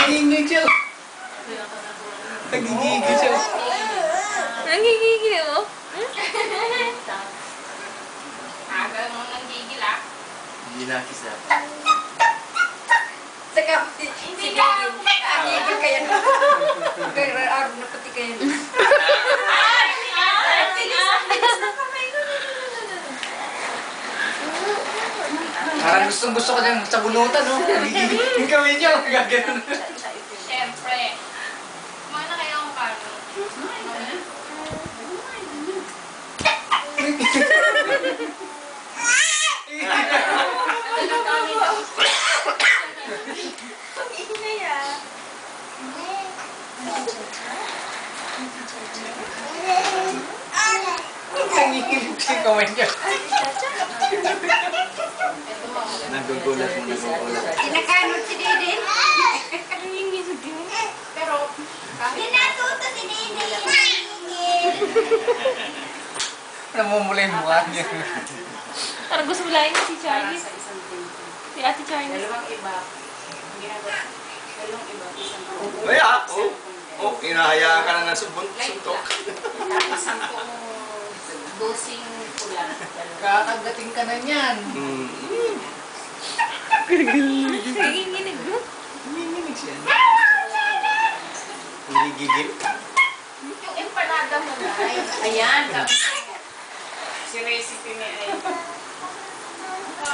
Nangingig siya. Nangingig siya. Nangingigi mo? Aga mo nang gigil ah. Hindi na kisa. Saka, hindi ka. Agigil ka yan. Kaya araw na pati kayo. Parang gusto ko niyang sabunutan, no? Nagiging yung kamay niya, gagano'n. Siyempre. Kumain na kayo ang kano. Nanginginig siya yung kamay niya. Nagugulat mo, nagugulat. Kinakanod si Didin. Pero, kahit Pinatuto si Didin. Namumula yung mukha niya. Parang gusto mo lain si Charlie. sa isang tempo. Si Ate Charlie. Dalawang iba. Ang ginagawa. Dalawang iba. Isang tempo. Ay, ako. Oh, hinahayaan ka na ng suntok. Tapos 12 pula. Kakagating ka na niyan. Nanginginig mo? Nanginginig siya. Hindi gigil. Yung empanada mo na. Ayan. Si recipe ni ay.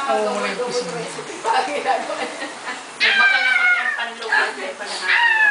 Namumula yung puso niya. Bakit ginagawa niya? Nagbaka na pati ang panlugod. Ay, panahal.